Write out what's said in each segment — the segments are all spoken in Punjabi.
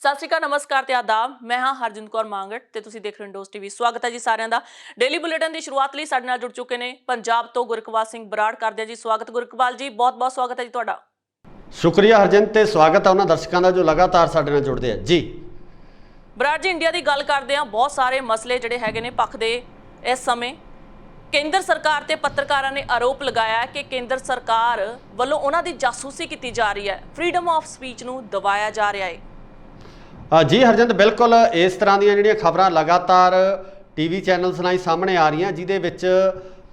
ਸਤਿ ਸ਼੍ਰੀ ਅਕਾਲ, ਨਮਸਕਾਰ ਤੇ ਆਦਾਬ। ਮੈਂ ਹਾਂ ਹਰਜਿੰਦ ਕੌਰ ਮੰਗਟ ਤੇ ਤੁਸੀਂ ਦੇਖ ਰਹੇ ਹੋ ਇੰਡੋਜ਼ ਟੀਵੀ। ਸਵਾਗਤ ਹੈ ਜੀ ਸਾਰਿਆਂ ਦਾ। ਡੇਲੀ ਬੁਲੇਟਿਨ ਦੀ ਸ਼ੁਰੂਆਤ ਲਈ ਸਾਡੇ ਨਾਲ ਜੁੜ ਚੁੱਕੇ ਨੇ ਪੰਜਾਬ ਤੋਂ ਗੁਰਕਵਾਲ ਸਿੰਘ ਬਰਾੜ। ਕਰਦੇ ਆ ਜੀ ਸਵਾਗਤ ਗੁਰਕਵਾਲ ਜੀ, ਬਹੁਤ ਬਹੁਤ ਸਵਾਗਤ ਹੈ ਜੀ ਤੁਹਾਡਾ। शुक्रिया हरजिंद ते स्वागत है उन्होंने दर्शकों का जो लगातार साडे नाल जुड़ते हैं जी। ਬਰਾੜ ਜੀ, ਇੰਡੀਆ ਦੀ ਗੱਲ ਕਰਦੇ ਹਾਂ, ਬਹੁਤ ਸਾਰੇ ਮਸਲੇ ਜਿਹੜੇ ਹੈਗੇ ਨੇ ਪੱਖਦੇ ਇਸ ਸਮੇਂ। ਕੇਂਦਰ ਸਰਕਾਰ ਤੇ ਪੱਤਰਕਾਰਾਂ ਨੇ ਆਰੋਪ ਲਗਾਇਆ ਕਿ ਕੇਂਦਰ ਸਰਕਾਰ ਵੱਲੋਂ ਉਹਨਾਂ ਦੀ ਜਾਸੂਸੀ ਕੀਤੀ ਜਾ ਰਹੀ ਹੈ, ਫਰੀडम ਆਫ ਸਪੀਚ ਨੂੰ ਦਬਾਇਆ ਜਾ ਰਿਹਾ ਹੈ। जी हरजिंद, बिल्कुल इस तरह दी जिहड़ियां खबरां लगातार टीवी चैनल्स नाल सामने आ रही, जिहदे विच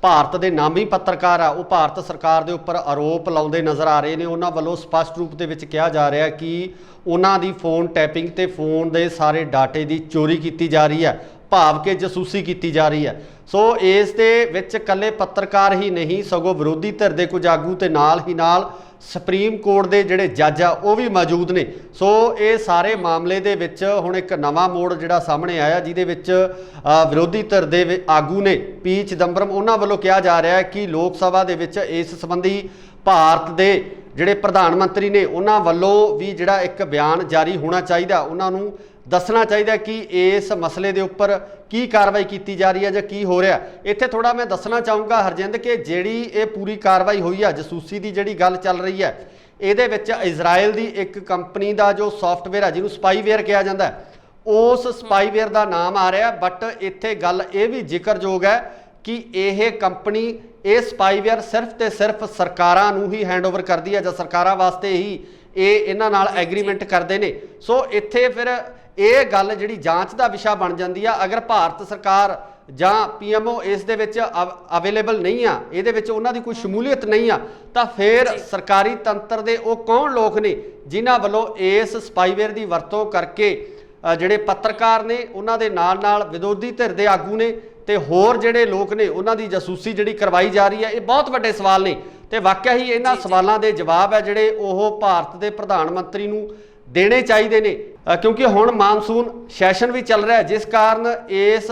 ਭਾਰਤ ਦੇ ਨਾਮੀ ਪੱਤਰਕਾਰ ਆ ਉਹ ਭਾਰਤ ਸਰਕਾਰ ਦੇ ਉੱਪਰ ਆਰੋਪ ਲਾਉਂਦੇ ਨਜ਼ਰ ਆ ਰਹੇ ਨੇ। ਉਹਨਾਂ ਵੱਲੋਂ ਸਪਸ਼ਟ ਰੂਪ ਦੇ ਵਿੱਚ ਕਿਹਾ ਜਾ ਰਿਹਾ ਕਿ ਉਹਨਾਂ ਦੀ ਫੋਨ ਟੈਪਿੰਗ ਤੇ ਫੋਨ ਦੇ ਸਾਰੇ ਡਾਟੇ ਦੀ ਚੋਰੀ ਕੀਤੀ ਜਾ ਰਹੀ ਹੈ, ਭਾਵ ਕਿ ਜਾਸੂਸੀ ਕੀਤੀ ਜਾ ਰਹੀ ਹੈ। ਸੋ ਇਸ ਦੇ ਵਿੱਚ ਇਕੱਲੇ ਪੱਤਰਕਾਰ ਹੀ ਨਹੀਂ, ਸਗੋਂ ਵਿਰੋਧੀ ਧਿਰ ਦੇ ਕੁਝ ਆਗੂ ਤੇ ਨਾਲ ਹੀ ਨਾਲ ਸੁਪਰੀਮ ਕੋਰਟ ਦੇ ਜਿਹੜੇ ਜੱਜ ਆ ਉਹ ਵੀ ਮੌਜੂਦ ਨੇ। ਸੋ ਇਹ ਸਾਰੇ ਮਾਮਲੇ ਦੇ ਵਿੱਚ ਹੁਣ ਇੱਕ ਨਵਾਂ ਮੋੜ ਜਿਹੜਾ ਸਾਹਮਣੇ ਆਇਆ, ਜਿਹਦੇ ਵਿੱਚ ਵਿਰੋਧੀ ਧਿਰ ਦੇ ਆਗੂ ਨੇ ਪੀ ਚਿਦੰਬਰਮ, ਉਹਨਾਂ ਵੱਲੋਂ ਕਿਹਾ ਜਾ ਰਿਹਾ ਹੈ ਕਿ ਲੋਕ ਸਭਾ ਦੇ ਵਿੱਚ ਇਸ ਸੰਬੰਧੀ ਭਾਰਤ ਦੇ ਜਿਹੜੇ ਪ੍ਰਧਾਨ ਮੰਤਰੀ ਨੇ ਉਹਨਾਂ ਵੱਲੋਂ ਵੀ ਜਿਹੜਾ ਇੱਕ ਬਿਆਨ ਜਾਰੀ ਹੋਣਾ ਚਾਹੀਦਾ, ਉਹਨਾਂ ਨੂੰ ਦੱਸਣਾ ਚਾਹੀਦਾ ਕਿ ਇਸ ਮਸਲੇ ਦੇ ਉੱਪਰ ਕੀ ਕਾਰਵਾਈ ਕੀਤੀ ਜਾ ਰਹੀ ਹੈ ਜਾਂ ਕੀ ਹੋ ਰਿਹਾ। ਇੱਥੇ ਥੋੜਾ ਮੈਂ ਦੱਸਣਾ ਚਾਹੂੰਗਾ ਹਰਜਿੰਦ ਕਿ ਜਿਹੜੀ ਇਹ ਪੂਰੀ ਕਾਰਵਾਈ ਹੋਈ ਆ, ਜਾਸੂਸੀ ਦੀ ਜਿਹੜੀ ਗੱਲ ਚੱਲ ਰਹੀ ਹੈ, ਇਹਦੇ ਵਿੱਚ ਇਜ਼ਰਾਈਲ ਦੀ ਇੱਕ ਕੰਪਨੀ ਦਾ ਜੋ ਸੌਫਟਵੇਅਰ ਆ, ਜਿਹਨੂੰ ਸਪਾਈਵੇਅਰ ਕਿਹਾ ਜਾਂਦਾ ਹੈ, ਉਸ ਸਪਾਈਵੇਅਰ ਦਾ ਨਾਮ ਆ ਰਿਹਾ। ਬਟ ਇੱਥੇ ਗੱਲ ਇਹ ਵੀ ਜ਼ਿਕਰਯੋਗ ਹੈ ਕਿ ਇਹ ਕੰਪਨੀ ਇਹ ਸਪਾਈਵੇਅਰ ਸਿਰਫ ਤੇ ਸਿਰਫ ਸਰਕਾਰਾਂ ਨੂੰ ਹੀ ਹੈਂਡਓਵਰ ਕਰਦੀ ਹੈ ਜਾਂ ਸਰਕਾਰਾਂ ਵਾਸਤੇ ਹੀ ਇਹ ਇਹਨਾਂ ਨਾਲ ਐਗਰੀਮੈਂਟ ਕਰਦੇ ਨੇ। ਸੋ ਇੱਥੇ ਫਿਰ ਇਹ ਗੱਲ ਜਿਹੜੀ ਜਾਂਚ ਦਾ ਵਿਸ਼ਾ ਬਣ ਜਾਂਦੀ ਆ। ਅਗਰ ਭਾਰਤ ਸਰਕਾਰ ਜਾਂ ਪੀਐਮਓ ਇਸ ਦੇ ਵਿੱਚ ਅਵੇਲੇਬਲ ਨਹੀਂ ਆ, ਇਹਦੇ ਵਿੱਚ ਉਹਨਾਂ ਦੀ ਕੋਈ ਸ਼ਮੂਲੀਅਤ ਨਹੀਂ ਆ, ਤਾਂ ਫਿਰ ਸਰਕਾਰੀ ਤੰਤਰ ਦੇ ਉਹ ਕੌਣ ਲੋਕ ਨੇ ਜਿਨ੍ਹਾਂ ਵੱਲੋਂ ਇਸ ਸਪਾਈਵੇਅਰ ਦੀ ਵਰਤੋਂ ਕਰਕੇ ਜਿਹੜੇ ਪੱਤਰਕਾਰ ਨੇ ਉਹਨਾਂ ਦੇ ਨਾਲ ਨਾਲ ਵਿਰੋਧੀ ਧਿਰ ਦੇ ਆਗੂ ਨੇ ਤੇ ਹੋਰ ਜਿਹੜੇ ਲੋਕ ਨੇ ਉਹਨਾਂ ਦੀ ਜਾਸੂਸੀ ਜਿਹੜੀ ਕਰਵਾਈ ਜਾ ਰਹੀ ਹੈ। ਇਹ ਬਹੁਤ ਵੱਡੇ ਸਵਾਲ ਨੇ ਤੇ ਵਾਕਿਆ ਹੀ ਇਹਨਾਂ ਸਵਾਲਾਂ ਦੇ ਜਵਾਬ ਹੈ ਜਿਹੜੇ ਉਹ ਭਾਰਤ ਦੇ ਪ੍ਰਧਾਨ ਮੰਤਰੀ ਨੂੰ ਦੇਣੇ ਚਾਹੀਦੇ ਨੇ, ਕਿਉਂਕਿ ਹੁਣ ਮਾਨਸੂਨ ਸੈਸ਼ਨ ਵੀ ਚੱਲ ਰਿਹਾ, ਜਿਸ ਕਾਰਨ ਇਸ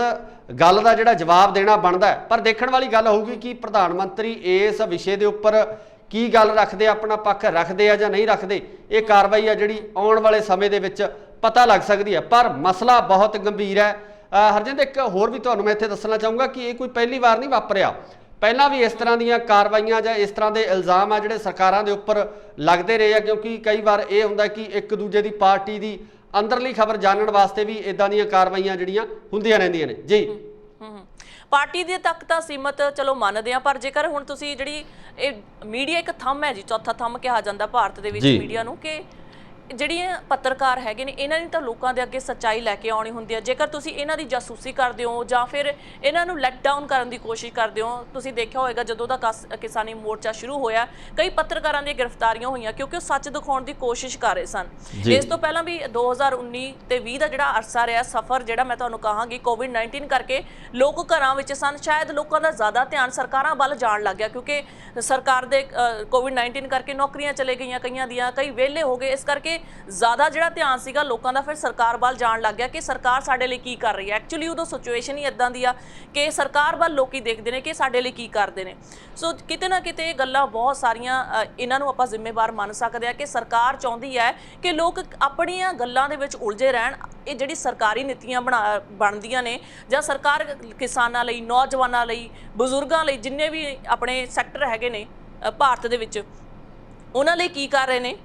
ਗੱਲ ਦਾ ਜਿਹੜਾ ਜਵਾਬ ਦੇਣਾ ਬਣਦਾ ਹੈ। ਪਰ ਦੇਖਣ ਵਾਲੀ ਗੱਲ ਹੋਊਗੀ ਕਿ ਪ੍ਰਧਾਨ ਮੰਤਰੀ ਇਸ ਵਿਸ਼ੇ ਦੇ ਉੱਪਰ ਕੀ ਗੱਲ ਰੱਖਦੇ, ਆਪਣਾ ਪੱਖ ਰੱਖਦੇ ਆ ਜਾਂ ਨਹੀਂ ਰੱਖਦੇ। ਇਹ ਕਾਰਵਾਈ ਆ ਜਿਹੜੀ ਆਉਣ ਵਾਲੇ ਸਮੇਂ ਦੇ ਵਿੱਚ ਪਤਾ ਲੱਗ ਸਕਦੀ ਹੈ। ਪਰ ਮਸਲਾ ਬਹੁਤ ਗੰਭੀਰ ਹੈ। ਹਰਜਿੰਦ, ਇੱਕ ਹੋਰ ਵੀ ਤੁਹਾਨੂੰ ਮੈਂ ਇੱਥੇ ਦੱਸਣਾ ਚਾਹੂੰਗਾ ਕਿ ਇਹ ਕੋਈ ਪਹਿਲੀ ਵਾਰ ਨਹੀਂ ਵਾਪਰਿਆ। ਪਹਿਲਾਂ ਵੀ ਇਸ ਤਰ੍ਹਾਂ ਦੀਆਂ ਕਾਰਵਾਈਆਂ ਜਾਂ ਇਸ ਤਰ੍ਹਾਂ ਦੇ ਇਲਜ਼ਾਮ ਆ ਜਿਹੜੇ ਸਰਕਾਰਾਂ ਦੇ ਉੱਪਰ ਲੱਗਦੇ ਰਹੇ ਆ, ਕਿਉਂਕਿ ਕਈ ਵਾਰ ਇਹ ਹੁੰਦਾ ਕਿ ਇੱਕ ਦੂਜੇ ਦੀ ਪਾਰਟੀ ਦੀ ਅੰਦਰਲੀ ਖਬਰ ਜਾਣਨ ਵਾਸਤੇ ਵੀ ਇਦਾਂ ਦੀਆਂ ਕਾਰਵਾਈਆਂ ਜਿਹੜੀਆਂ ਹੁੰਦੀਆਂ ਰਹਿੰਦੀਆਂ ਨੇ ਜੀ। ਪਾਰਟੀ ਦੇ ਤੱਕ ਤਾਂ ਸੀਮਤ ਚਲੋ ਮੰਨਦੇ ਆ, ਪਰ ਜੇਕਰ ਹੁਣ ਤੁਸੀਂ ਜਿਹੜੀ ਇਹ ਮੀਡੀਆ ਇੱਕ ਥੰਮ ਹੈ ਜੀ, ਚੌਥਾ ਥੰਮ ਕਿਹਾ ਜਾਂਦਾ ਭਾਰਤ ਦੇ ਵਿੱਚ ਮੀਡੀਆ ਨੂੰ, ਕਿ ਜਿਹੜੀਆਂ ਪੱਤਰਕਾਰ ਹੈਗੇ ਨੇ ਇਹਨਾਂ ਨੇ ਤਾਂ ਲੋਕਾਂ ਦੇ ਅੱਗੇ ਸੱਚਾਈ ਲੈ ਕੇ ਆਉਣੀ ਹੁੰਦੀ ਹੈ। ਜੇਕਰ ਤੁਸੀਂ ਇਹਨਾਂ ਦੀ ਜਾਸੂਸੀ ਕਰਦੇ ਹੋ ਜਾਂ ਫਿਰ ਇਹਨਾਂ ਨੂੰ ਲੈਟ ਡਾਊਨ ਕਰਨ ਦੀ ਕੋਸ਼ਿਸ਼ ਕਰਦੇ ਹੋ, ਤੁਸੀਂ ਦੇਖਿਆ ਹੋਵੇਗਾ ਜਦੋਂ ਦਾ ਕਿਸਾਨੀ ਮੋਰਚਾ ਸ਼ੁਰੂ ਹੋਇਆ ਕਈ ਪੱਤਰਕਾਰਾਂ ਦੀਆਂ ਗ੍ਰਿਫਤਾਰੀਆਂ ਹੋਈਆਂ ਕਿਉਂਕਿ ਉਹ ਸੱਚ ਦਿਖਾਉਣ ਦੀ ਕੋਸ਼ਿਸ਼ ਕਰ ਰਹੇ ਸਨ। ਇਸ ਤੋਂ ਪਹਿਲਾਂ ਵੀ 2019 ਤੇ 20 ਦਾ ਜਿਹੜਾ ਅਰਸਾ ਰਿਹਾ ਸਫ਼ਰ, ਜਿਹੜਾ ਮੈਂ ਤੁਹਾਨੂੰ ਕਹਾਂਗੀ ਕੋਵਿਡ-19 ਕਰਕੇ ਲੋਕ ਘਰਾਂ ਵਿੱਚ ਸਨ, ਸ਼ਾਇਦ ਲੋਕਾਂ ਦਾ ਜ਼ਿਆਦਾ ਧਿਆਨ ਸਰਕਾਰਾਂ ਵੱਲ ਜਾਣ ਲੱਗ ਗਿਆ ਕਿਉਂਕਿ ਸਰਕਾਰ ਦੇ ਕੋਵਿਡ-19 ਕਰਕੇ ਨੌਕਰੀਆਂ ਚਲੇ ਗਈਆਂ ਕਈਆਂ ਦੀਆਂ, ਕਈ ਵਿਹਲੇ ਹੋ ਗਏ। ਇਸ ਕਰਕੇ ਜ਼ਿਆਦਾ ਜਿਹੜਾ ਧਿਆਨ ਸੀਗਾ ਲੋਕਾਂ ਦਾ ਫਿਰ ਸਰਕਾਰ ਵੱਲ ਜਾਣ ਲੱਗ ਗਿਆ ਕਿ ਸਰਕਾਰ ਸਾਡੇ ਲਈ ਕੀ ਕਰ ਰਹੀ ਹੈ। ਐਕਚੁਅਲੀ ਉਦੋਂ ਸਿਚੁਏਸ਼ਨ ਹੀ ਇਦਾਂ ਦੀ ਆ ਕਿ ਸਰਕਾਰ ਵੱਲ ਲੋਕੀ ਦੇਖਦੇ ਨੇ ਕਿ ਸਾਡੇ ਲਈ ਕੀ ਕਰਦੇ ਨੇ। ਸੋ ਕਿਤੇ ਨਾ ਕਿਤੇ ਇਹ ਗੱਲਾਂ ਬਹੁਤ ਸਾਰੀਆਂ ਇਹਨਾਂ ਨੂੰ ਆਪਾਂ ਜ਼ਿੰਮੇਵਾਰ ਮੰਨ ਸਕਦੇ ਆ ਕਿ ਸਰਕਾਰ ਚਾਹੁੰਦੀ ਹੈ ਕਿ ਲੋਕ ਆਪਣੀਆਂ ਗੱਲਾਂ ਦੇ ਵਿੱਚ ਉਲਝੇ ਰਹਿਣ। ਇਹ ਜਿਹੜੀ ਸਰਕਾਰੀ ਨੀਤੀਆਂ ਬਣਦੀਆਂ ਨੇ ਜਾਂ ਸਰਕਾਰ ਕਿਸਾਨਾਂ ਲਈ, ਨੌਜਵਾਨਾਂ ਲਈ, ਬਜ਼ੁਰਗਾਂ ਲਈ, ਜਿੰਨੇ ਵੀ ਆਪਣੇ ਸੈਕਟਰ ਹੈਗੇ ਨੇ ਭਾਰਤ ਦੇ ਵਿੱਚ, ਉਹਨਾਂ ਲਈ ਕੀ ਕਰ ਰਹੇ ਨੇ,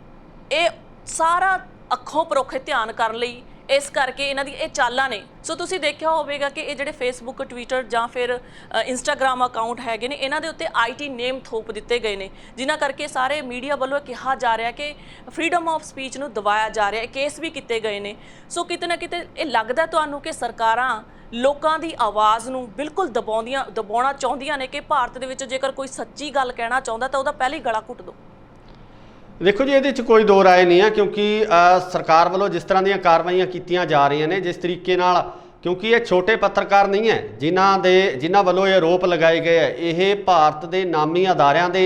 ਇਹ ਸਾਰਾ ਅੱਖੋਂ ਪਰੋਖੇ ਧਿਆਨ ਕਰਨ ਲਈ ਇਸ ਕਰਕੇ ਇਹਨਾਂ ਦੀ ਇਹ ਚਾਲਾਂ ਨੇ। ਸੋ ਤੁਸੀਂ ਦੇਖਿਆ ਹੋਵੇਗਾ ਕਿ ਇਹ ਜਿਹੜੇ ਫੇਸਬੁੱਕ, ਟਵਿੱਟਰ ਜਾਂ ਫਿਰ ਇੰਸਟਾਗ੍ਰਾਮ ਅਕਾਊਂਟ ਹੈਗੇ ਨੇ, ਇਹਨਾਂ ਦੇ ਉੱਤੇ IT ਨੇਮ ਥੋਪ ਦਿੱਤੇ ਗਏ ਨੇ, ਜਿਨ੍ਹਾਂ ਕਰਕੇ ਸਾਰੇ ਮੀਡੀਆ ਵੱਲੋਂ ਕਿਹਾ ਜਾ ਰਿਹਾ ਕਿ ਫਰੀडम ਆਫ ਸਪੀਚ ਨੂੰ ਦਬਾਇਆ ਜਾ ਰਿਹਾ। ਕੇਸ ਵੀ ਕੀਤੇ ਗਏ ਨੇ। ਸੋ ਕਿਤੇ ਨਾ ਕਿਤੇ ਇਹ ਲੱਗਦਾ ਤੁਹਾਨੂੰ ਕਿ ਸਰਕਾਰਾਂ ਲੋਕਾਂ ਦੀ ਆਵਾਜ਼ ਨੂੰ ਬਿਲਕੁਲ ਦਬਾਉਣਾ ਚਾਹੁੰਦੀਆਂ ਨੇ ਕਿ ਭਾਰਤ ਦੇ ਵਿੱਚ ਜੇਕਰ ਕੋਈ ਸੱਚੀ ਗੱਲ ਕਹਿਣਾ ਚਾਹੁੰਦਾ ਤਾਂ ਉਹਦਾ ਪਹਿਲਾਂ ਹੀ ਗਲਾ ਘੁੱਟ ਦਿਓ। देखो जी, ये कोई दो राय नहीं है, क्योंकि सरकार वालों जिस तरह दी कार्रवाइयां कीतियां जा रही ने, जिस तरीके नाल, क्योंकि ये छोटे पत्रकार नहीं है जिन्हां वालों ये आरोप लगाए गए है, ये भारत के नामी अदारियां दे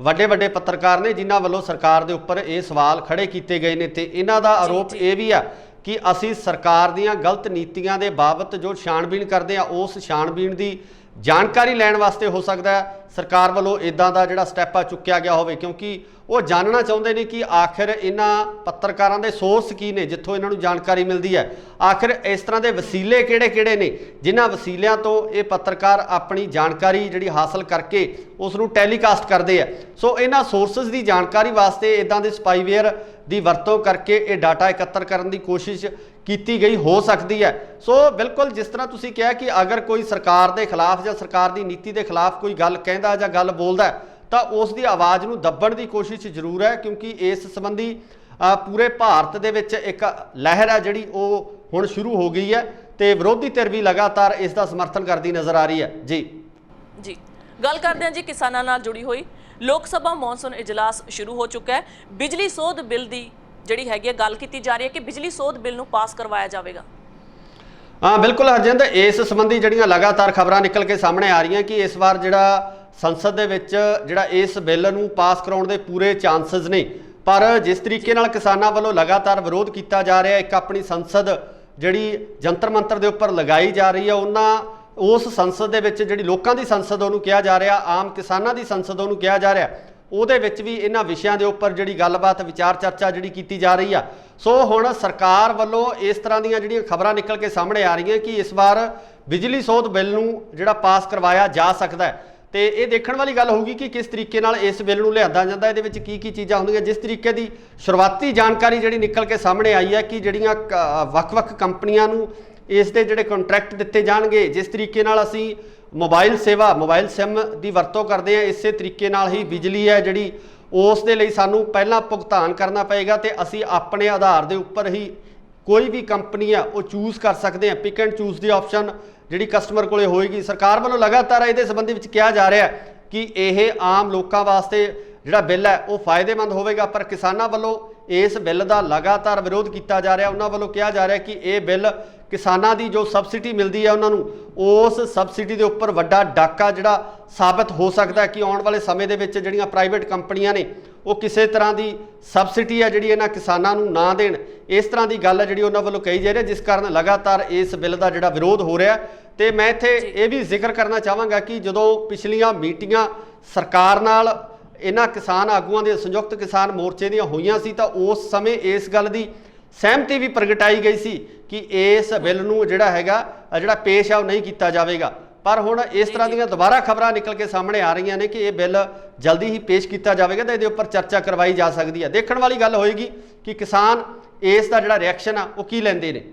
ਵੱਡੇ ਵੱਡੇ पत्रकार ने जिन्हां वालों सरकार के उपर ये सवाल खड़े किए गए हैं। तो इन्हां दा आरोप ये भी है कि असी सरकार दीयां गलत नीतियां दे बाबत जो छाणबीन करते हैं, उस छाणबीन की ਜਾਣਕਾਰੀ ਲੈਣ ਵਾਸਤੇ ਹੋ ਸਕਦਾ ਹੈ ਸਰਕਾਰ ਵੱਲੋਂ ਇਦਾਂ ਦਾ ਜਿਹੜਾ ਸਟੈਪ ਆ ਚੁੱਕਿਆ ਗਿਆ ਹੋਵੇ, ਕਿਉਂਕਿ ਉਹ ਜਾਣਨਾ ਚਾਹੁੰਦੇ ਨੇ ਕਿ ਆਖਿਰ ਇਹਨਾਂ ਪੱਤਰਕਾਰਾਂ ਦੇ ਸੋਰਸ ਕੀ ਨੇ ਜਿੱਥੋਂ ਇਹਨਾਂ ਨੂੰ ਜਾਣਕਾਰੀ ਮਿਲਦੀ ਹੈ, ਆਖਿਰ ਇਸ ਤਰ੍ਹਾਂ ਦੇ ਵਸੀਲੇ ਕਿਹੜੇ-ਕਿਹੜੇ ਨੇ ਜਿਨ੍ਹਾਂ ਵਸੀਲਿਆਂ ਤੋਂ ਇਹ ਪੱਤਰਕਾਰ ਆਪਣੀ ਜਾਣਕਾਰੀ ਜਿਹੜੀ ਹਾਸਲ ਕਰਕੇ ਉਸ ਨੂੰ ਟੈਲੀਕਾਸਟ ਕਰਦੇ ਆ। ਸੋ ਇਹਨਾਂ ਸੋਰਸਸ ਦੀ ਜਾਣਕਾਰੀ ਵਾਸਤੇ ਇਦਾਂ ਦੇ ਸਪਾਈਵੇਅਰ ਦੀ ਵਰਤੋਂ ਕਰਕੇ ਇਹ ਡਾਟਾ ਇਕੱਤਰ ਕਰਨ ਦੀ ਕੋਸ਼ਿਸ਼ ਕੀਤੀ ਗਈ ਹੋ ਸਕਦੀ ਹੈ। ਸੋ ਬਿਲਕੁਲ ਜਿਸ ਤਰ੍ਹਾਂ ਤੁਸੀਂ ਕਿਹਾ ਕਿ ਅਗਰ ਕੋਈ ਸਰਕਾਰ ਦੇ ਖਿਲਾਫ ਜਾਂ ਸਰਕਾਰ ਦੀ ਨੀਤੀ ਦੇ ਖਿਲਾਫ ਕੋਈ ਗੱਲ ਕਹਿੰਦਾ ਜਾਂ ਗੱਲ ਬੋਲਦਾ ਤਾਂ ਉਸ ਦੀ ਆਵਾਜ਼ ਨੂੰ ਦੱਬਣ ਦੀ ਕੋਸ਼ਿਸ਼ ਜ਼ਰੂਰ ਹੈ, ਕਿਉਂਕਿ ਇਸ ਸੰਬੰਧੀ ਪੂਰੇ ਭਾਰਤ ਦੇ ਵਿੱਚ ਇੱਕ ਲਹਿਰ ਹੈ ਜਿਹੜੀ ਉਹ ਹੁਣ ਸ਼ੁਰੂ ਹੋ ਗਈ ਹੈ ਤੇ ਵਿਰੋਧੀ ਧਿਰ ਵੀ ਲਗਾਤਾਰ ਇਸ ਦਾ ਸਮਰਥਨ ਕਰਦੀ ਨਜ਼ਰ ਆ ਰਹੀ ਹੈ। ਜੀ ਗੱਲ ਕਰਦੇ ਹਾਂ ਜੀ ਕਿਸਾਨਾਂ ਨਾਲ ਜੁੜੀ ਹੋਈ। ਲੋਕ ਸਭਾ ਮੌਨਸੂਨ ਇਜਲਾਸ ਸ਼ੁਰੂ ਹੋ ਚੁੱਕਾ ਹੈ। ਬਿਜਲੀ ਸੋਧ ਬਿੱਲ ਦੀ ਜਿਹੜੀ ਹੈਗੀ ਗੱਲ ਕੀਤੀ ਜਾ ਰਹੀ ਹੈ ਕਿ ਬਿਜਲੀ ਸੋਧ ਬਿੱਲ ਨੂੰ ਪਾਸ ਕਰਵਾਇਆ ਜਾਵੇਗਾ। ਹਾਂ ਬਿਲਕੁਲ ਹਰਜਿੰਦਰ, ਇਸ ਸੰਬੰਧੀ ਜਿਹੜੀਆਂ ਲਗਾਤਾਰ ਖਬਰਾਂ ਨਿਕਲ ਕੇ ਸਾਹਮਣੇ ਆ ਰਹੀਆਂ ਕਿ ਇਸ ਵਾਰ ਜਿਹੜਾ ਸੰਸਦ ਦੇ ਵਿੱਚ ਜਿਹੜਾ ਇਸ ਬਿੱਲ ਨੂੰ ਪਾਸ ਕਰਾਉਣ ਦੇ ਪੂਰੇ ਚਾਂਸਸ ਨੇ, ਪਰ ਜਿਸ ਤਰੀਕੇ ਨਾਲ ਕਿਸਾਨਾਂ ਵੱਲੋਂ ਲਗਾਤਾਰ ਵਿਰੋਧ ਕੀਤਾ ਜਾ ਰਿਹਾ, ਇੱਕ ਆਪਣੀ ਸੰਸਦ ਜਿਹੜੀ ਜੰਤਰ ਮੰਤਰ ਦੇ ਉੱਪਰ ਲਗਾਈ ਜਾ ਰਹੀ ਹੈ, ਉਸ ਸੰਸਦ ਦੇ ਵਿੱਚ ਜਿਹੜੀ ਲੋਕਾਂ ਦੀ ਸੰਸਦ ਉਹਨੂੰ ਕਿਹਾ ਜਾ ਰਿਹਾ, ਆਮ ਕਿਸਾਨਾਂ ਦੀ ਸੰਸਦ ਉਹਨੂੰ ਕਿਹਾ ਜਾ ਰਿਹਾ, ਉਹਦੇ ਵਿੱਚ ਵੀ ਇਹਨਾਂ ਵਿਸ਼ਿਆਂ ਦੇ ਉੱਪਰ ਜਿਹੜੀ ਗੱਲਬਾਤ ਵਿਚਾਰ ਚਰਚਾ ਜਿਹੜੀ ਕੀਤੀ ਜਾ ਰਹੀ ਆ। ਸੋ ਹੁਣ ਸਰਕਾਰ ਵੱਲੋਂ ਇਸ ਤਰ੍ਹਾਂ ਦੀਆਂ ਜਿਹੜੀਆਂ ਖਬਰਾਂ ਨਿਕਲ ਕੇ ਸਾਹਮਣੇ ਆ ਰਹੀਆਂ ਕਿ ਇਸ ਵਾਰ ਬਿਜਲੀ ਸੋਧ ਬਿੱਲ ਨੂੰ ਜਿਹੜਾ ਪਾਸ ਕਰਵਾਇਆ ਜਾ ਸਕਦਾ ਹੈ ਤੇ ਇਹ ਦੇਖਣ ਵਾਲੀ ਗੱਲ ਹੋਊਗੀ ਕਿ ਕਿਸ ਤਰੀਕੇ ਨਾਲ ਇਸ ਬਿੱਲ ਨੂੰ ਲਿਆਂਦਾ ਜਾਂਦਾ, ਇਹਦੇ ਵਿੱਚ ਕੀ ਕੀ ਚੀਜ਼ਾਂ ਹੁੰਦੀਆਂ। ਜਿਸ ਤਰੀਕੇ ਦੀ ਸ਼ੁਰੂਆਤੀ ਜਾਣਕਾਰੀ ਜਿਹੜੀ ਨਿਕਲ ਕੇ ਸਾਹਮਣੇ ਆਈ ਹੈ ਕਿ ਜਿਹੜੀਆਂ ਵੱਖ-ਵੱਖ ਕੰਪਨੀਆਂ ਨੂੰ ਇਸ ਦੇ ਜਿਹੜੇ ਕੰਟਰੈਕਟ ਦਿੱਤੇ ਜਾਣਗੇ, ਜਿਸ ਤਰੀਕੇ ਨਾਲ ਅਸੀਂ ਮੋਬਾਈਲ ਸੇਵਾ ਮੋਬਾਈਲ ਸਿਮ ਦੀ ਵਰਤੋਂ ਕਰਦੇ ਹਾਂ, ਇਸੇ ਤਰੀਕੇ ਨਾਲ ਹੀ ਬਿਜਲੀ ਹੈ ਜਿਹੜੀ ਉਸ ਦੇ ਲਈ ਸਾਨੂੰ ਪਹਿਲਾਂ ਭੁਗਤਾਨ ਕਰਨਾ ਪਏਗਾ ਤੇ ਅਸੀਂ ਆਪਣੇ ਆਧਾਰ ਦੇ ਉੱਪਰ ਹੀ ਕੋਈ ਵੀ ਕੰਪਨੀ ਆ ਉਹ ਚੂਜ਼ ਕਰ ਸਕਦੇ ਹਾਂ। Pick and choose the option ਜਿਹੜੀ ਕਸਟਮਰ ਕੋਲੇ ਹੋਏਗੀ। ਸਰਕਾਰ ਵੱਲੋਂ ਲਗਾਤਾਰ ਇਹਦੇ ਸੰਬੰਧੀ ਵਿੱਚ ਕਿਹਾ ਜਾ ਰਿਹਾ ਕਿ ਇਹ ਆਮ ਲੋਕਾਂ ਵਾਸਤੇ ਜਿਹੜਾ ਬਿੱਲ ਹੈ ਉਹ ਫਾਇਦੇਮੰਦ ਹੋਵੇਗਾ, ਪਰ ਕਿਸਾਨਾਂ ਵੱਲੋਂ ਇਸ ਬਿੱਲ ਦਾ ਲਗਾਤਾਰ ਵਿਰੋਧ ਕੀਤਾ ਜਾ ਰਿਹਾ। ਉਹਨਾਂ ਵੱਲੋਂ ਕਿਹਾ ਜਾ ਰਿਹਾ ਕਿ ਇਹ ਬਿੱਲ ਕਿਸਾਨਾਂ ਦੀ ਜੋ ਸਬਸਿਡੀ ਮਿਲਦੀ ਹੈ ਉਹਨਾਂ ਨੂੰ, ਉਸ ਸਬਸਿਡੀ ਦੇ ਉੱਪਰ ਵੱਡਾ ਡਾਕਾ ਜਿਹੜਾ ਸਾਬਤ ਹੋ ਸਕਦਾ ਹੈ ਕਿ ਆਉਣ ਵਾਲੇ ਸਮੇਂ ਦੇ ਵਿੱਚ ਜਿਹੜੀਆਂ ਪ੍ਰਾਈਵੇਟ ਕੰਪਨੀਆਂ ਨੇ ਉਹ ਕਿਸੇ ਤਰ੍ਹਾਂ ਦੀ ਸਬਸਿਡੀ ਹੈ ਜਿਹੜੀ ਇਹਨਾਂ ਕਿਸਾਨਾਂ ਨੂੰ ਨਾ ਦੇਣ। ਇਸ ਤਰ੍ਹਾਂ ਦੀ ਗੱਲ ਹੈ ਜਿਹੜੀ ਉਹਨਾਂ ਵੱਲੋਂ ਕਹੀ ਜਾ ਰਹੀ ਹੈ, ਜਿਸ ਕਾਰਨ ਲਗਾਤਾਰ ਇਸ ਬਿੱਲ ਦਾ ਜਿਹੜਾ ਵਿਰੋਧ ਹੋ ਰਿਹਾ। ਤੇ ਮੈਂ ਇੱਥੇ ਇਹ ਵੀ ਜ਼ਿਕਰ ਕਰਨਾ ਚਾਹਾਂਗਾ ਕਿ ਜਦੋਂ ਪਿਛਲੀਆਂ ਮੀਟਿੰਗਾਂ ਸਰਕਾਰ ਨਾਲ ਇਹਨਾਂ ਕਿਸਾਨ ਆਗੂਆਂ ਦੇ ਸੰਯੁਕਤ ਕਿਸਾਨ ਮੋਰਚੇ ਦੀਆਂ ਹੋਈਆਂ ਸੀ ਤਾਂ ਉਸ ਸਮੇਂ ਇਸ ਗੱਲ ਦੀ ਸਹਿਮਤੀ ਵੀ ਪ੍ਰਗਟਾਈ ਗਈ ਸੀ ਕਿ ਇਸ ਬਿੱਲ ਨੂੰ ਜਿਹੜਾ ਪੇਸ਼ ਆ ਉਹ ਨਹੀਂ ਕੀਤਾ ਜਾਵੇਗਾ। ਪਰ ਹੁਣ ਇਸ ਤਰ੍ਹਾਂ ਦੀਆਂ ਦੁਬਾਰਾ ਖਬਰਾਂ ਨਿਕਲ ਕੇ ਸਾਹਮਣੇ ਆ ਰਹੀਆਂ ਨੇ ਕਿ ਇਹ ਬਿੱਲ ਜਲਦੀ ਹੀ ਪੇਸ਼ ਕੀਤਾ ਜਾਵੇਗਾ ਤੇ ਇਹਦੇ ਉੱਪਰ ਚਰਚਾ ਕਰਵਾਈ ਜਾ ਸਕਦੀ ਹੈ। ਦੇਖਣ ਵਾਲੀ ਗੱਲ ਹੋਏਗੀ ਕਿ ਕਿਸਾਨ ਇਸ ਦਾ ਜਿਹੜਾ ਰਿਐਕਸ਼ਨ ਆ ਉਹ ਕੀ ਲੈਂਦੇ ਨੇ।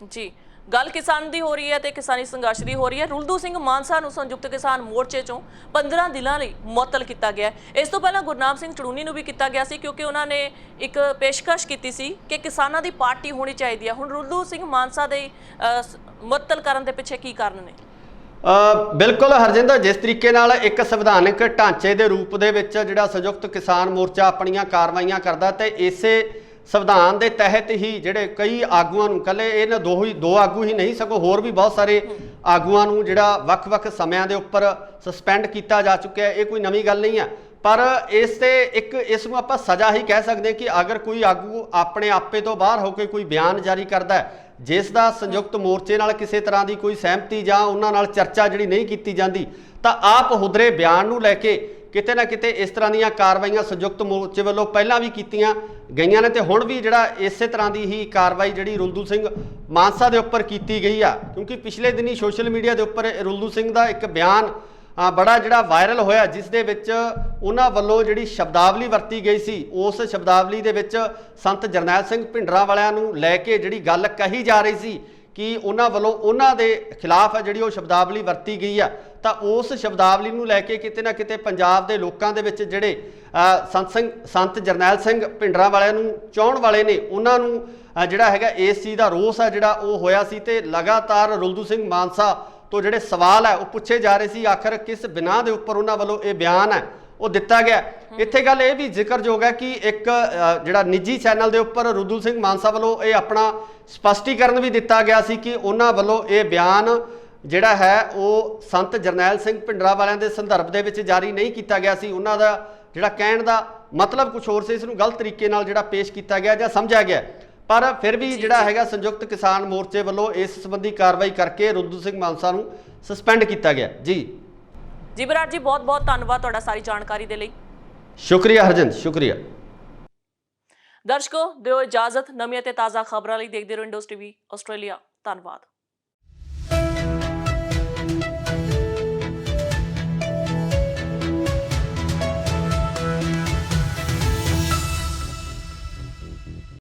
ਜੀ ਗੱਲ ਕਿਸਾਨ ਦੀ ਹੋ ਰਹੀ ਹੈ ਤੇ ਕਿਸਾਨੀ ਸੰਘਰਸ਼ ਦੀ ਹੋ ਰਹੀ ਹੈ। ਰੁਲਦੂ ਸਿੰਘ ਮਾਨਸਾ ਨੂੰ ਸੰਯੁਕਤ ਕਿਸਾਨ ਮੋਰਚੇ ਚੋਂ 15 ਦਿਨਾਂ ਲਈ ਮੁਅੱਤਲ ਕੀਤਾ ਗਿਆ। ਇਸ ਤੋਂ ਪਹਿਲਾਂ ਗੁਰਨਾਮ ਸਿੰਘ ਚੜੂਨੀ ਨੂੰ ਵੀ ਕੀਤਾ ਗਿਆ ਸੀ ਕਿਉਂਕਿ ਉਹਨਾਂ ਨੇ ਇੱਕ ਪੇਸ਼ਕਸ਼ ਕੀਤੀ ਸੀ ਕਿ ਕਿਸਾਨਾਂ ਦੀ ਪਾਰਟੀ ਹੋਣੀ ਚਾਹੀਦੀ ਹੈ। ਹੁਣ ਰੁਲਦੂ ਸਿੰਘ ਮਾਨਸਾ ਦੇ ਮੁਅੱਤਲ ਕਰਨ ਦੇ ਪਿੱਛੇ ਕੀ ਕਾਰਨ ਨੇ? ਬਿਲਕੁਲ ਹਰਜਿੰਦਰ, ਜਿਸ ਤਰੀਕੇ ਨਾਲ ਇੱਕ ਸੰਵਿਧਾਨਕ ਢਾਂਚੇ ਦੇ ਰੂਪ ਦੇ ਵਿੱਚ ਜਿਹੜਾ ਸੰਯੁਕਤ ਕਿਸਾਨ ਮੋਰਚਾ ਆਪਣੀਆਂ ਕਾਰਵਾਈਆਂ ਕਰਦਾ ਤੇ ਇਸੇ ਸੰਵਿਧਾਨ ਦੇ ਤਹਿਤ ਹੀ ਜਿਹੜੇ ਕਈ ਆਗੂਆਂ ਨੂੰ, ਇਕੱਲੇ ਇਹਨਾਂ ਦੋ ਆਗੂ ਹੀ ਨਹੀਂ ਸਗੋਂ ਹੋਰ ਵੀ ਬਹੁਤ ਸਾਰੇ ਆਗੂਆਂ ਨੂੰ ਜਿਹੜਾ ਵੱਖ-ਵੱਖ ਸਮਿਆਂ ਦੇ ਉੱਪਰ ਸਸਪੈਂਡ ਕੀਤਾ ਜਾ ਚੁੱਕਿਆ। ਇਹ ਕੋਈ ਨਵੀਂ ਗੱਲ ਨਹੀਂ ਹੈ, ਪਰ ਇਸ ਨੂੰ ਆਪਾਂ ਸਜ਼ਾ ਹੀ ਕਹਿ ਸਕਦੇ ਕਿ ਅਗਰ ਕੋਈ ਆਗੂ ਆਪਣੇ ਆਪੇ ਤੋਂ ਬਾਹਰ ਹੋ ਕੇ ਕੋਈ ਬਿਆਨ ਜਾਰੀ ਕਰਦਾ ਜਿਸ ਦਾ ਸੰਯੁਕਤ ਮੋਰਚੇ ਨਾਲ ਕਿਸੇ ਤਰ੍ਹਾਂ ਦੀ ਕੋਈ ਸਹਿਮਤੀ ਜਾਂ ਉਹਨਾਂ ਨਾਲ ਚਰਚਾ ਜਿਹੜੀ ਨਹੀਂ ਕੀਤੀ ਜਾਂਦੀ, ਤਾਂ ਆਪ ਹੁਦਰੇ ਬਿਆਨ ਨੂੰ ਲੈ ਕੇ ਕਿਤੇ ਨਾ ਕਿਤੇ ਇਸ ਤਰ੍ਹਾਂ ਦੀਆਂ ਕਾਰਵਾਈਆਂ ਸੰਯੁਕਤ ਮੋਰਚੇ ਵੱਲੋਂ ਪਹਿਲਾਂ ਵੀ ਕੀਤੀਆਂ ਗਈਆਂ ਨੇ ਤੇ ਹੁਣ ਵੀ ਜਿਹੜਾ ਇਸੇ ਤਰ੍ਹਾਂ ਦੀ ਹੀ ਕਾਰਵਾਈ ਜਿਹੜੀ ਰੁਲਦੂ ਸਿੰਘ ਮਾਨਸਾ ਦੇ ਉੱਪਰ ਕੀਤੀ ਗਈ ਆ। ਕਿਉਂਕਿ ਪਿਛਲੇ ਦਿਨੀ ਸੋਸ਼ਲ ਮੀਡੀਆ ਦੇ ਉੱਪਰ ਰੁਲਦੂ ਸਿੰਘ ਦਾ ਇੱਕ ਬਿਆਨ ਬੜਾ ਜਿਹੜਾ ਵਾਇਰਲ ਹੋਇਆ, ਜਿਸ ਦੇ ਵਿੱਚ ਉਹਨਾਂ ਵੱਲੋਂ ਜਿਹੜੀ ਸ਼ਬਦਾਵਲੀ ਵਰਤੀ ਗਈ ਸੀ, ਉਸ ਸ਼ਬਦਾਵਲੀ ਦੇ ਵਿੱਚ ਸੰਤ ਜਰਨੈਲ ਸਿੰਘ ਭਿੰਡਰਾਂ ਵਾਲਿਆਂ ਨੂੰ ਲੈ ਕੇ ਜਿਹੜੀ ਗੱਲ ਕਹੀ ਜਾ ਰਹੀ ਸੀ ਕਿ ਉਹਨਾਂ ਵੱਲੋਂ ਉਹਨਾਂ ਦੇ ਖਿਲਾਫ ਜਿਹੜੀ ਉਹ ਸ਼ਬਦਾਵਲੀ ਵਰਤੀ ਗਈ ਆ, ਤਾਂ ਉਸ ਸ਼ਬਦਾਵਲੀ ਨੂੰ ਲੈ ਕੇ ਕਿਤੇ ਨਾ ਕਿਤੇ ਪੰਜਾਬ ਦੇ ਲੋਕਾਂ ਦੇ ਵਿੱਚ ਜਿਹੜੇ ਸੰਤ ਜਰਨੈਲ ਸਿੰਘ ਭਿੰਡਰਾਂ ਵਾਲਿਆਂ ਨੂੰ ਚਾਹੁਣ ਵਾਲੇ ਨੇ, ਉਹਨਾਂ ਨੂੰ ਜਿਹੜਾ ਹੈਗਾ ਇਸ ਚੀਜ਼ ਦਾ ਰੋਸ ਹੈ ਜਿਹੜਾ ਉਹ ਹੋਇਆ ਸੀ। ਤੇ ਲਗਾਤਾਰ ਰੁਲਦੂ ਸਿੰਘ ਮਾਨਸਾ ਤੋਂ ਜਿਹੜੇ ਸਵਾਲ ਹੈ ਉਹ ਪੁੱਛੇ ਜਾ ਰਹੇ ਸੀ, ਆਖਰ ਕਿਸ ਬਿਨਾਂ ਦੇ ਉੱਪਰ ਉਹਨਾਂ ਵੱਲੋਂ ਇਹ ਬਿਆਨ ਹੈ ਉਹ ਦਿੱਤਾ ਗਿਆ। ਇੱਥੇ ਗੱਲ ਇਹ ਵੀ ਜ਼ਿਕਰਯੋਗ ਹੈ ਕਿ ਇੱਕ ਜਿਹੜਾ ਨਿੱਜੀ ਚੈਨਲ ਦੇ ਉੱਪਰ ਰੁਲਦੂ ਸਿੰਘ ਮਾਨਸਾ ਵੱਲੋਂ ਇਹ ਆਪਣਾ ਸਪਸ਼ਟੀਕਰਨ ਵੀ ਦਿੱਤਾ ਗਿਆ ਸੀ ਕਿ ਉਹਨਾਂ ਵੱਲੋਂ ਇਹ ਬਿਆਨ ਜਿਹੜਾ ਹੈ ਉਹ ਸੰਤ ਜਰਨੈਲ ਸਿੰਘ ਭਿੰਡਰਾਂ ਵਾਲਿਆਂ ਦੇ ਸੰਦਰਭ ਦੇ ਵਿੱਚ ਜਾਰੀ ਨਹੀਂ ਕੀਤਾ ਗਿਆ ਸੀ। ਉਹਨਾਂ ਦਾ ਜਿਹੜਾ ਕਹਿਣ ਦਾ ਮਤਲਬ ਕੁਝ ਹੋਰ ਸੀ, ਇਸ ਨੂੰ ਗਲਤ ਤਰੀਕੇ ਨਾਲ ਜਿਹੜਾ ਪੇਸ਼ ਕੀਤਾ ਗਿਆ ਜਾਂ ਸਮਝਿਆ ਗਿਆ। ਪਰ ਫਿਰ ਵੀ ਜਿਹੜਾ ਹੈਗਾ ਸੰਯੁਕਤ ਕਿਸਾਨ ਮੋਰਚੇ ਵੱਲੋਂ ਇਸ ਸੰਬੰਧੀ ਕਾਰਵਾਈ ਕਰਕੇ ਰੁੱਦੂ ਸਿੰਘ ਮਾਨਸਾ ਨੂੰ ਸਸਪੈਂਡ ਕੀਤਾ ਗਿਆ। ਜੀ ਬਰਾੜ ਜੀ, ਬਹੁਤ ਬਹੁਤ ਧੰਨਵਾਦ ਤੁਹਾਡਾ ਸਾਰੀ ਜਾਣਕਾਰੀ ਦੇ ਲਈ। ਸ਼ੁਕਰੀਆ ਹਰਜਿੰਦ, ਸ਼ੁਕਰੀਆ। ਦਰਸ਼ਕੋ, ਦਿਓ ਇਜਾਜ਼ਤ। ਨਵੀਆਂ ਤੇ ਤਾਜ਼ਾ ਖਬਰਾਂ ਲਈ ਦੇਖਦੇ ਰਹੋ ਇੰਡੋਜ਼ ਟੀਵੀ ਆਸਟ੍ਰੇਲੀਆ। ਧੰਨਵਾਦ।